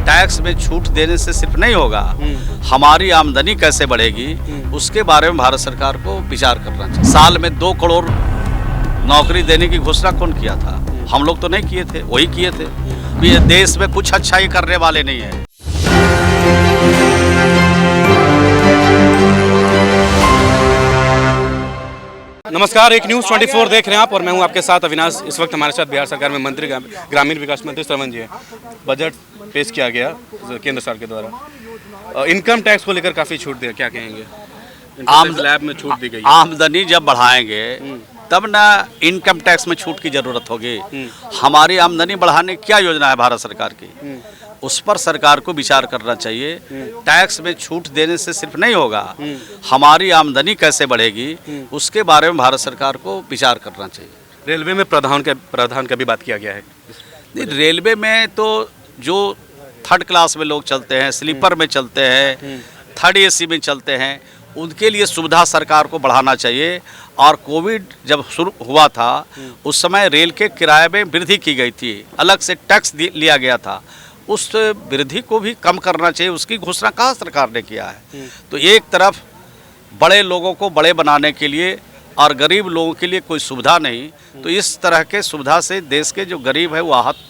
Tax में छूट देने से सिर्फ नहीं होगा, हमारी आमदनी कैसे बढ़ेगी उसके बारे में भारत सरकार को विचार करना चाहिए। साल में 2 करोड़ नौकरी देने की घोषणा कौन किया था? हम लोग तो नहीं किए थे, वही किए थे। ये देश में कुछ अच्छाई करने वाले नहीं है। नमस्कार, एक न्यूज़ 24 देख रहे हैं आप और मैं हूं आपके साथ अविनाश। इस वक्त हमारे साथ बिहार सरकार में मंत्री ग्रामीण विकास मंत्री श्रवण जी हैं। बजट पेश किया गया केंद्र सरकार के द्वारा, इनकम टैक्स को लेकर काफ़ी छूट दिया, क्या कहेंगे? स्लैब में छूट दी गई। आमदनी जब बढ़ाएंगे तब ना इनकम टैक्स में छूट की जरूरत होगी। हमारी आमदनी बढ़ाने की क्या योजना है भारत सरकार की, उस पर सरकार को विचार करना चाहिए। टैक्स में छूट देने से सिर्फ नहीं होगा, हमारी आमदनी कैसे बढ़ेगी उसके बारे में भारत सरकार को विचार करना चाहिए। रेलवे में प्रावधान का भी बात किया गया है। नहीं, रेलवे में तो जो 3rd क्लास में लोग चलते हैं, स्लीपर में चलते हैं, 3rd AC में चलते हैं, उनके लिए सुविधा सरकार को बढ़ाना चाहिए। और कोविड जब शुरू हुआ था उस समय रेल के किराए में वृद्धि की गई थी, अलग से टैक्स लिया गया था, उस वृद्धि को भी कम करना चाहिए। उसकी घोषणा कहाँ सरकार ने किया है? तो एक तरफ बड़े लोगों को बड़े बनाने के लिए और गरीब लोगों के लिए कोई सुविधा नहीं, तो इस तरह के सुविधा से देश के जो गरीब है वो आहत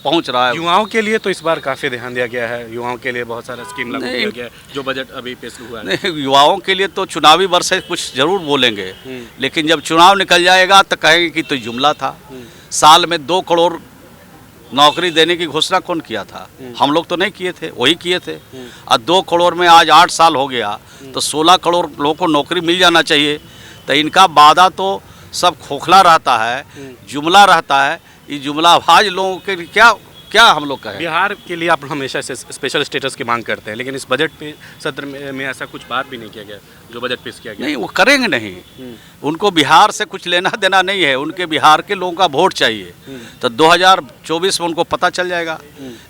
पहुंच रहा है। युवाओं के लिए तो इस बार काफ़ी ध्यान दिया गया है, युवाओं के लिए बहुत सारा स्कीम लागू किया गया है, जो बजट अभी पेश हुआ है। नहीं, युवाओं के लिए तो चुनावी वर्ष से कुछ जरूर बोलेंगे, लेकिन जब चुनाव निकल जाएगा तो कहेंगे कि तो जुमला था। साल में 2 करोड़ नौकरी देने की घोषणा कौन किया था? हम लोग तो नहीं किए थे, वही किए थे। और 2 करोड़ में आज 8 साल हो गया तो 16 करोड़ लोगों को नौकरी मिल जाना चाहिए। तो इनका वादा तो सब खोखला रहता है, जुमला रहता है। ये जुमलाबाज लोगों के क्या हम लोग कहें? बिहार के लिए आप हमेशा से स्पेशल स्टेटस की मांग करते हैं, लेकिन इस बजट पे सत्र में ऐसा कुछ बात भी नहीं किया गया जो बजट पेश किया गया। नहीं, वो करेंगे नहीं। उनको बिहार से कुछ लेना देना नहीं है, उनके बिहार के लोगों का वोट चाहिए। तो 2024 में उनको पता चल जाएगा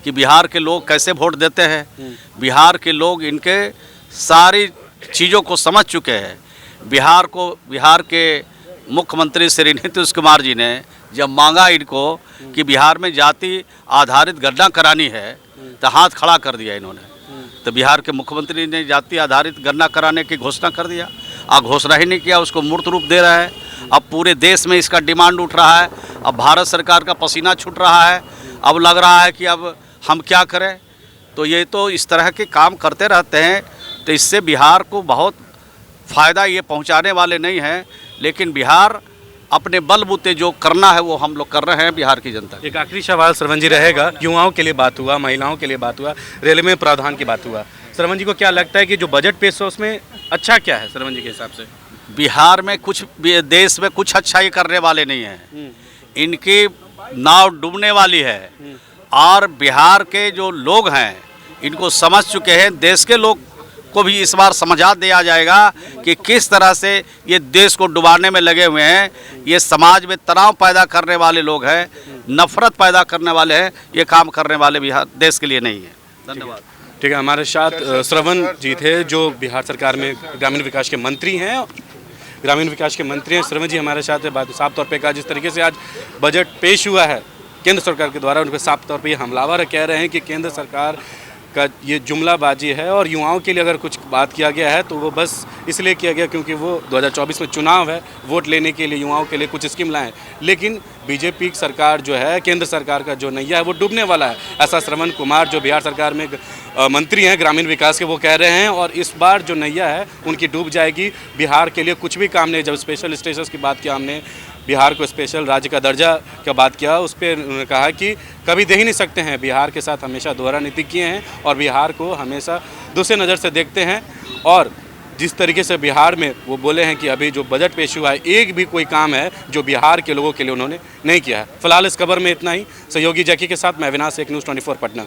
कि बिहार के लोग कैसे वोट देते हैं। बिहार के लोग इनके सारी चीज़ों को समझ चुके हैं। बिहार के मुख्यमंत्री श्री नीतीश कुमार जी ने जब मांगा इनको कि बिहार में जाति आधारित गणना करानी है तो हाथ खड़ा कर दिया इन्होंने। तो बिहार के मुख्यमंत्री ने जाति आधारित गणना कराने की घोषणा कर दिया, और घोषणा ही नहीं किया, उसको मूर्त रूप दे रहा है। अब पूरे देश में इसका डिमांड उठ रहा है, अब भारत सरकार का पसीना छूट रहा है। अब लग रहा है कि अब हम क्या करें। तो ये तो इस तरह के काम करते रहते हैं, तो इससे बिहार को बहुत फ़ायदा ये पहुँचाने वाले नहीं हैं। लेकिन बिहार अपने बलबूते जो करना है वो हम लोग कर रहे हैं, बिहार की जनता। एक आखिरी सवाल श्रवण जी रहेगा, युवाओं के लिए बात हुआ, महिलाओं के लिए बात हुआ, रेलवे में प्रावधान की बात हुआ। श्रवण जी को क्या लगता है कि जो बजट पेश हो उसमें अच्छा क्या है श्रवण जी के हिसाब से? बिहार में कुछ देश में कुछ अच्छाई करने वाले नहीं हैं, इनकी नाव डूबने वाली है। और बिहार के जो लोग हैं इनको समझ चुके हैं। देश के लोग को भी इस बार समझा दिया जाएगा कि किस तरह से ये देश को डुबाने में लगे हुए हैं। ये समाज में तनाव पैदा करने वाले लोग हैं, नफरत पैदा करने वाले हैं। ये काम करने वाले बिहार देश के लिए नहीं है। धन्यवाद। ठीक है, हमारे साथ श्रवण जी थे जो बिहार सरकार में ग्रामीण विकास के मंत्री हैं। श्रवण जी हमारे साथ बात साफ तौर पे कहा, जिस तरीके से आज बजट पेश हुआ है केंद्र सरकार के द्वारा, उन पर साफ तौर पे ये हमलावर कह रहे हैं कि केंद्र सरकार का ये जुमलाबाजी है। और युवाओं के लिए अगर कुछ बात किया गया है तो वो बस इसलिए किया गया क्योंकि वो 2024 में चुनाव है, वोट लेने के लिए युवाओं के लिए कुछ स्कीम लाएं। लेकिन बीजेपी सरकार जो है, केंद्र सरकार का जो नैया है वो डूबने वाला है, ऐसा श्रवण कुमार जो बिहार सरकार में मंत्री हैं ग्रामीण विकास के, वो कह रहे हैं। और इस बार जो नैया है उनकी डूब जाएगी, बिहार के लिए कुछ भी काम नहीं। जब स्पेशल स्टेटस की बात किया हमने, बिहार को स्पेशल राज्य का दर्जा का बात किया, उस पर उन्होंने कहा कि कभी दे ही नहीं सकते हैं। बिहार के साथ हमेशा दोहरा नीति किए हैं और बिहार को हमेशा दूसरे नज़र से देखते हैं। और जिस तरीके से बिहार में वो बोले हैं कि अभी जो बजट पेश हुआ है, एक भी कोई काम है जो बिहार के लोगों के लिए उन्होंने नहीं किया है। फिलहाल इस खबर में इतना ही। सहयोगी जैकी के साथ मैं अविनाश, एक न्यूज़ 24 पटना।